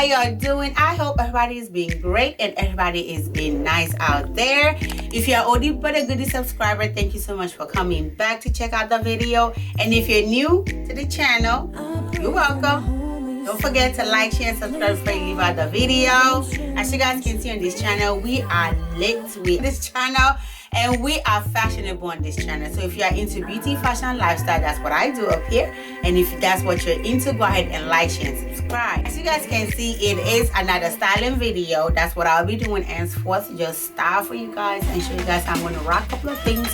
how y'all doing? I hope everybody is being great and everybody is being nice out there. If you're oldie but a goodie subscriber, thank you so much for coming back to check out the video. And if you're new to the channel, you're welcome. Don't forget to like, share, and subscribe before you leave out the video. As you guys can see on this channel, we are lit with this channel and we are fashionable on this channel. So if you are into beauty, fashion, lifestyle, that's what I do up here. And if that's what you're into, go ahead and like, share, and subscribe. As you guys can see, it is another styling video. That's what I'll be doing henceforth. Just style for you guys and show you guys how I'm going to rock a couple of things.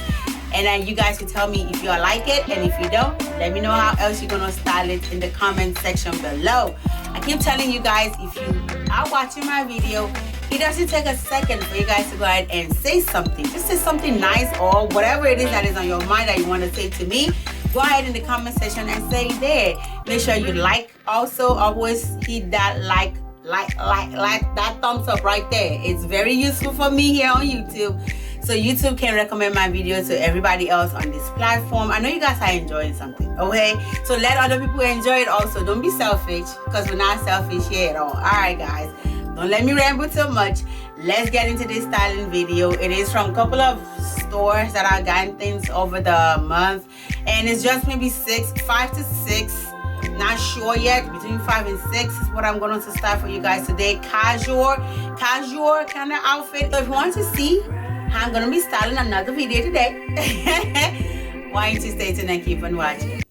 And then you guys can tell me if you like it, and if you don't, let me know how else you're gonna style it in the comment section below. I keep telling you guys, if you are watching my video, it doesn't take a second for you guys to go ahead and say something. Just say something nice or whatever it is that is on your mind that you want to say to me. Go ahead in the comment section and say it there. Make sure you like. Also, always hit that like that thumbs up right there. It's very useful for me here on YouTube. So YouTube can recommend my videos to everybody else on this platform. I know you guys are enjoying something, okay? So let other people enjoy it also. Don't be selfish, because we're not selfish here at all. Alright guys, don't let me ramble too much. Let's get into this styling video. It is from a couple of stores that I've gotten things over the month. And it's just maybe 5 to 6. Not sure yet. Between 5 and 6 is what I'm going to style for you guys today. Casual kind of outfit. So if you want to see I'm gonna be styling another video today. Why don't you stay tuned and keep on watching?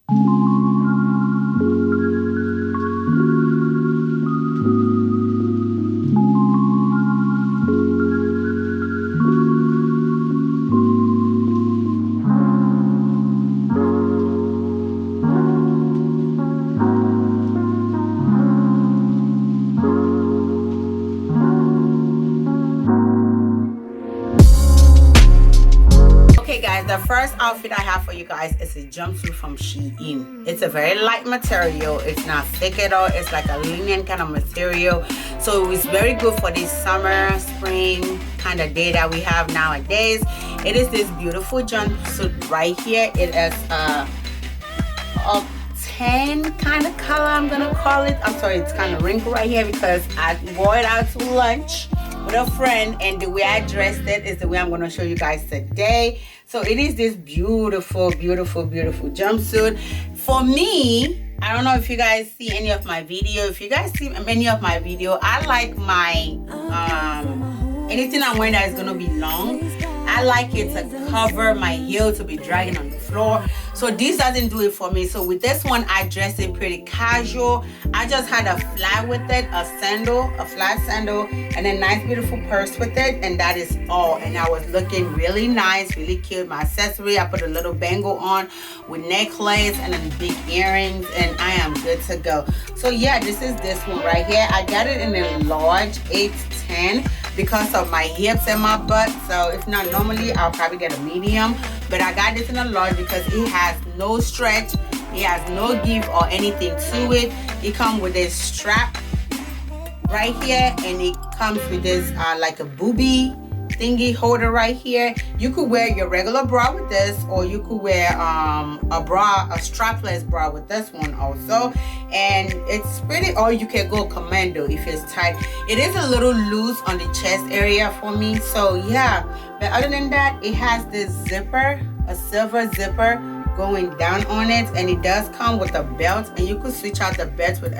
The first outfit I have for you guys is a jumpsuit from Shein. It's a very light material. It's not thick at all. It's like a linen kind of material. So it's very good for this summer, spring kind of day that we have nowadays. It is this beautiful jumpsuit right here. It is a tan kind of color, I'm gonna call it. I'm sorry, it's kind of wrinkled right here because I wore it out to lunch with a friend, and the way I dressed it is the way I'm going to show you guys today. So it is this beautiful jumpsuit. For me, I don't know if you guys see any of my video. If you guys see any of my video, I like my anything I'm wearing that is going to be long, I like it to cover my heel, to be dragging on the floor. So this doesn't do it for me. So with this one, I dressed it pretty casual. I just had a flat with it, a flat sandal, and a nice beautiful purse with it, and that is all. And I was looking really nice, really cute. My accessory, I put a little bangle on with necklace and then big earrings, and I am good to go. So yeah, this is this one right here. I got it in a large 8-10 because of my hips and my butt. So if not, normally I'll probably get a medium, but I got this in a large because it has no stretch, it has no give or anything to it. It comes with this strap right here, and it comes with this like a booby thingy holder right here. You could wear your regular bra with this, or you could wear a strapless bra with this one also. And it's pretty, or you can go commando if it's tight. It is a little loose on the chest area for me, so yeah. But other than that, it has this zipper, a silver zipper going down on it, and it does come with a belt, and you could switch out the belts with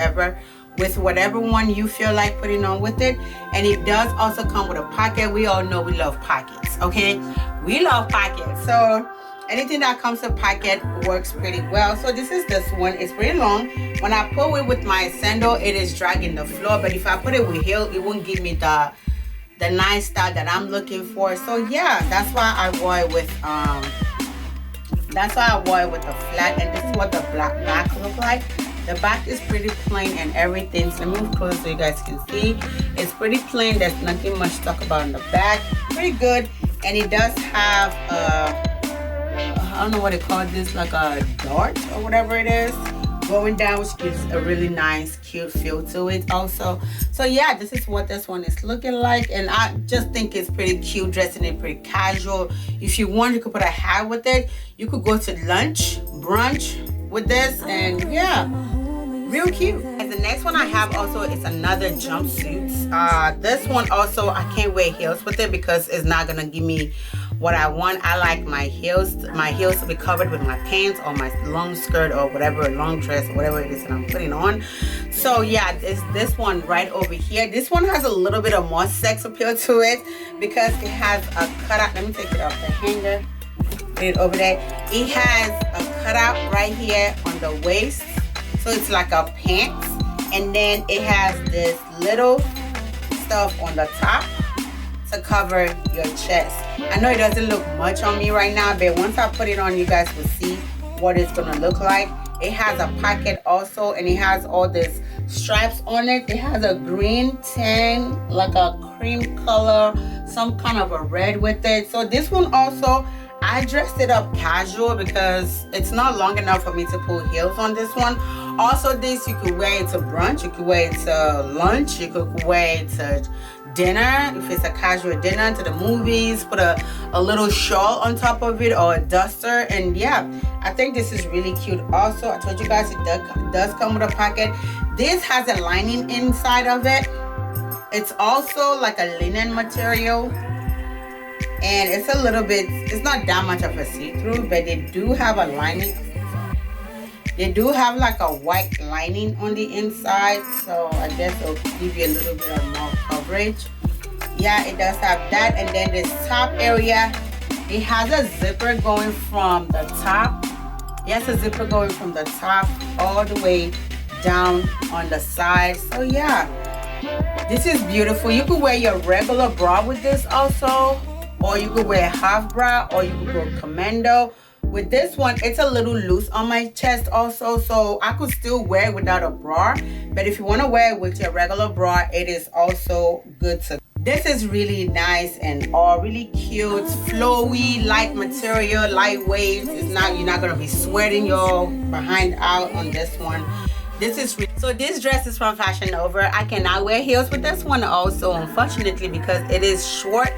whatever one you feel like putting on with it. And it does also come with a pocket. We all know we love pockets, okay? We love pockets. So anything that comes with pocket works pretty well. So this is this one. It's pretty long. When I pull it with my sandal, it is dragging the floor, but if I put it with heel, it won't give me the nice style that I'm looking for. So yeah, that's why I wore it with the flat, and this is what the back look like. The back is pretty plain and everything. So let me move closer so you guys can see. It's pretty plain. There's nothing much to talk about in the back. Pretty good. And it does have I don't know what they call this, like a dart or whatever it is going down, which gives a really nice cute feel to it also. So yeah, this is what this one is looking like, and I just think it's pretty cute, dressing it pretty casual. If you want, you could put a hat with it. You could go to lunch, brunch with this, and yeah, real cute. And the next one I have also is another jumpsuit. This one also, I can't wear heels with it because it's not gonna give me what I want. I like my heels to be covered with my pants or my long skirt or whatever, long dress or whatever it is that I'm putting on. So yeah, it's this one right over here. This one has a little bit of more sex appeal to it because it has a cutout. Let me take it off the hanger, put it over there. It has a cutout right here on the waist, so it's like a pants, and then it has this little stuff on the top to cover your chest. I know it doesn't look much on me right now, but once I put it on, you guys will see what it's gonna look like. It has a pocket also, and it has all these straps on it. It has a green tan, like a cream color, some kind of a red with it. So this one also, I dressed it up casual because it's not long enough for me to put heels on this one. Also, this you could wear it to brunch, you could wear it to lunch, you could wear it to dinner, if it's a casual dinner, to the movies, put a little shawl on top of it or a duster. And yeah, I think this is really cute. Also, I told you guys it does come with a pocket. This has a lining inside of it. It's also like a linen material, and it's a little bit, it's not that much of a see-through, but they do have a lining. They do have like a white lining on the inside, so I guess it'll give you a little bit of more coverage. Yeah, it does have that. And then this top area, it has a zipper going from the top. Yes, a zipper going from the top all the way down on the side. So yeah, this is beautiful. You could wear your regular bra with this also, or you could wear a half bra, or you could go commando. With this one, it's a little loose on my chest also, so I could still wear it without a bra. But if you want to wear it with your regular bra, it is also good to. This is really nice and all really cute, flowy, light material, lightweight. It's not, you're not gonna be sweating your behind out on this one. This is so this dress is from Fashion Nova. I cannot wear heels with this one also, unfortunately, because it is short.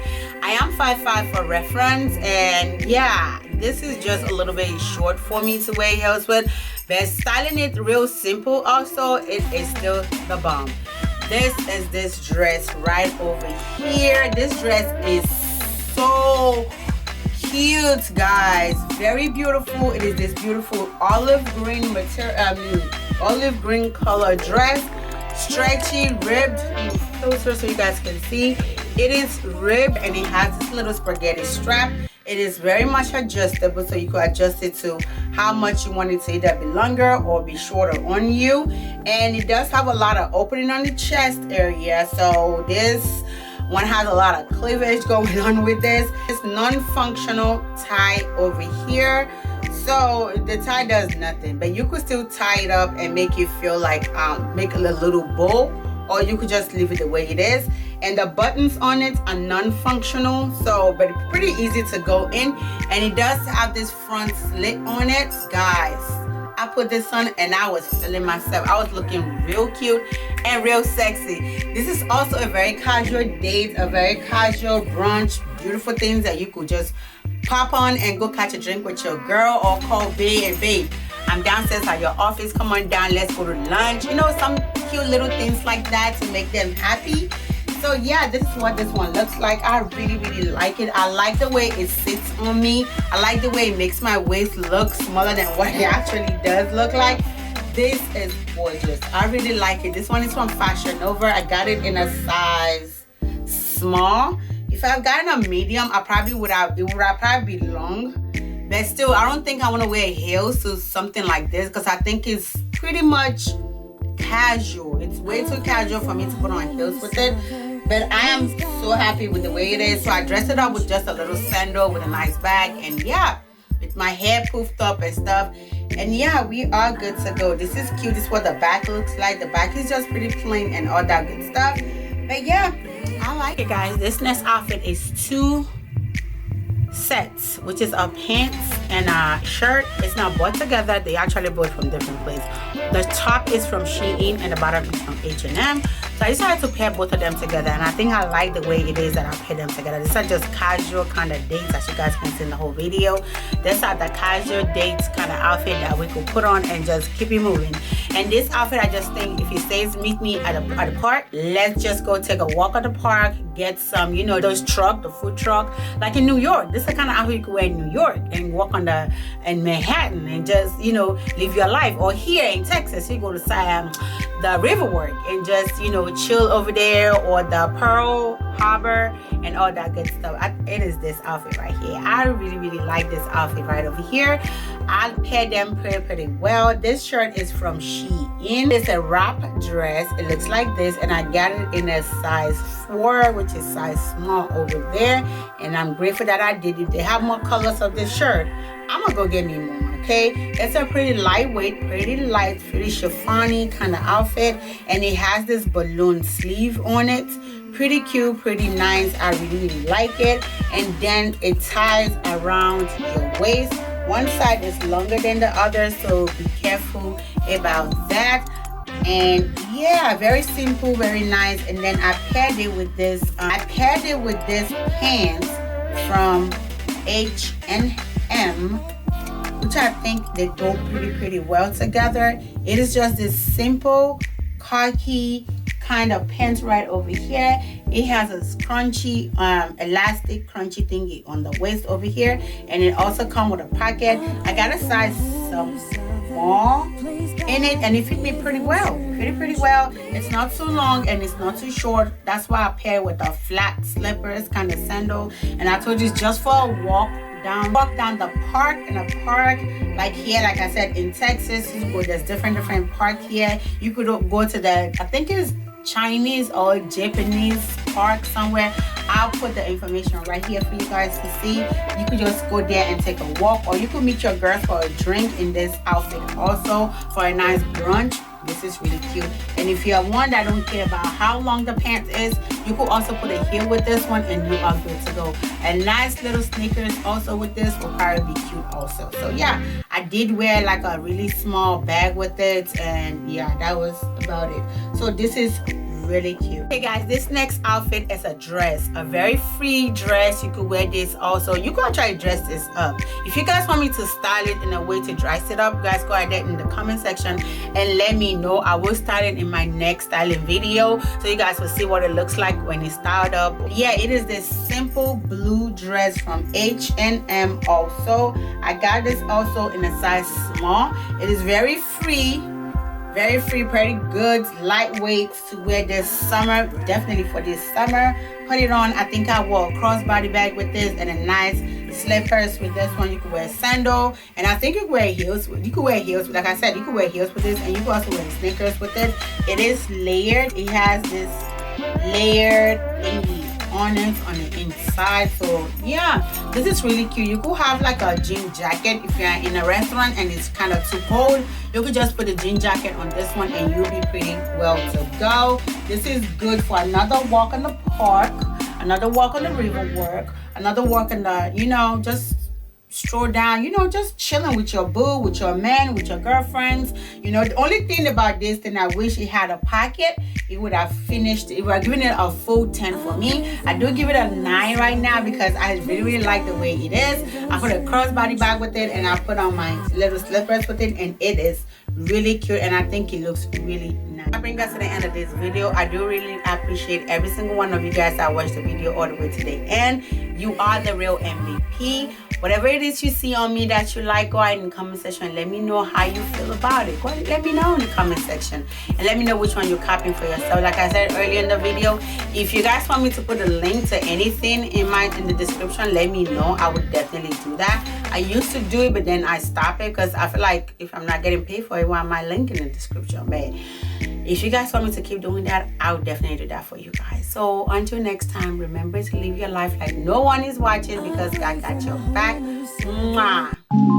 I am 5'5" for reference, and yeah, this is just a little bit short for me to wear heels with. But styling it real simple also, it is still the bomb. This is this dress right over here. This dress is so cute, guys. Very beautiful. It is this beautiful olive green material, olive green color dress, stretchy, ribbed. Closer so you guys can see. It is ribbed and it has this little spaghetti strap. It is very much adjustable, so you can adjust it to how much you want it to either be longer or be shorter on you. And it does have a lot of opening on the chest area, so this one has a lot of cleavage going on with this. It's non-functional tie over here, so the tie does nothing, but you could still tie it up and make it feel like make a little bow, or you could just leave it the way it is. And the buttons on it are non-functional, so but it's pretty easy to go in. And it does have this front slit on it, guys. I put this on and I was feeling myself. I was looking real cute and real sexy. This is also a very casual date, a very casual brunch, beautiful things that you could just pop on and go catch a drink with your girl, or call babe and babe, I'm downstairs at your office, come on down, let's go to lunch. You know, some cute little things like that to make them happy. So yeah, this is what this one looks like. I really like it. I like the way it sits on me. I like the way it makes my waist look smaller than what it actually does look like. This is gorgeous. I really like it. This one is from Fashion Nova. I got it in a size small. If I've gotten a medium, I probably would have, it would probably be long. But still, I don't think I want to wear heels to something like this, because I think it's pretty much casual. It's way too casual for me to put on heels with it. But I am so happy with the way it is. So I dressed it up with just a little sandal with a nice bag, and yeah, with my hair poofed up and stuff. And yeah, we are good to go. This is cute. This is what the back looks like. The back is just pretty plain and all that good stuff. But yeah, I like it, guys. This next outfit is 2 sets, which is a pants and a shirt. It's not bought together. They actually bought from different places. The top is from Shein and the bottom is from H&M. So I decided to pair both of them together, and I think I like the way it is that I pair them together. These are just casual kind of dates, as you guys can see in the whole video. These are the casual dates kind of outfit that we could put on and just keep it moving. And this outfit, I just think if it says meet me at the park, let's just go take a walk at the park, get some, you know, those the food truck, like in New York. This is the kind of outfit you could wear in New York and walk in Manhattan and just, you know, live your life. Or here in Texas, you go to the Riverwalk and just, you know, chill over there, or the Pearl Harbor and all that good stuff. It is this outfit right here. I really like this outfit right over here. I paired them pretty well. This shirt is from Shein. It's a wrap dress. It looks like this, and I got it in a size 4, which is size small over there, and I'm grateful that I did. If they have more colors of this shirt, I'm gonna go get me more. Okay, it's a pretty lightweight, pretty light, pretty chiffon-y kind of outfit, and it has this balloon sleeve on it. Pretty cute, pretty nice. I really like it. And then it ties around your waist. One side is longer than the other, so be careful about that. And yeah, very simple, very nice. And then I paired it with this pants from H&M, which I think they go pretty well together. It is just this simple khaki kind of pants right over here. It has a scrunchy elastic crunchy thingy on the waist over here, and it also comes with a pocket. I got a size small in it, and it fit me pretty well, pretty well. It's not too long and it's not too short. That's why I pair with a flat slippers kind of sandal. And I told you it's just for a walk down the park. In a park like here, like I said, in Texas, there's different park here. You could go to the, I think it's Chinese or Japanese park somewhere. I'll put the information right here for you guys to see. You could just go there and take a walk, or you could meet your girls for a drink in this outfit also for a nice brunch. This is really cute. And if you're one that don't care about how long the pants is, you could also put a heel with this one and you are good to go. And nice little sneakers also with this will probably be cute also. So yeah, I did wear like a really small bag with it, and yeah, that was about it. So this is really cute. Hey guys, this next outfit is a dress, a very free dress. You could wear this also. You can try to dress this up. If you guys want me to style it in a way to dress it up, guys, go ahead in the comment section and let me know. I will style it in my next styling video, so you guys will see what it looks like when it's styled up. Yeah, it is this simple blue dress from H&M also. I got this also in a size small. It is very free, pretty good, lightweight to wear this summer. Definitely for this summer. Put it on. I think I wore a crossbody bag with this and a nice slippers with this one. You could wear a sandal, and I think you could wear heels. You could wear heels. Like I said, you could wear heels with this, and you could also wear sneakers with it. It is layered. It has this layered thingy on it on the inside. So yeah, this is really cute. You could have like a jean jacket if you're in a restaurant and it's kind of too cold. You could just put a jean jacket on this one and you'll be pretty well to go. This is good for another walk in the park, another walk on the Riverwalk, another walk in the, you know, just stroll down, you know, just chilling with your boo, with your man, with your girlfriends. You know, the only thing about this thing, I wish it had a pocket. It would have finished. It would have given it a full 10 for me. I do give it a 9 right now because I really like the way it is. I put a crossbody bag with it, and I put on my little slippers with it, and it is really cute, and I think it looks really nice. I bring us to the end of this video. I do really appreciate every single one of you guys that watched the video all the way to the end. You are the real MVP. Whatever it is you see on me that you like, go ahead in the comment section and let me know how you feel about it. Go ahead and let me know in the comment section, and let me know which one you're copying for yourself. Like I said earlier in the video, if you guys want me to put a link to anything in the description, let me know. I would definitely do that. I used to do it, but then I stopped it because I feel like if I'm not getting paid for it, why am I linking in the description? But if you guys want me to keep doing that, I'll definitely do that for you guys. So until next time, remember to live your life like no one is watching, because God got your back. Mwah.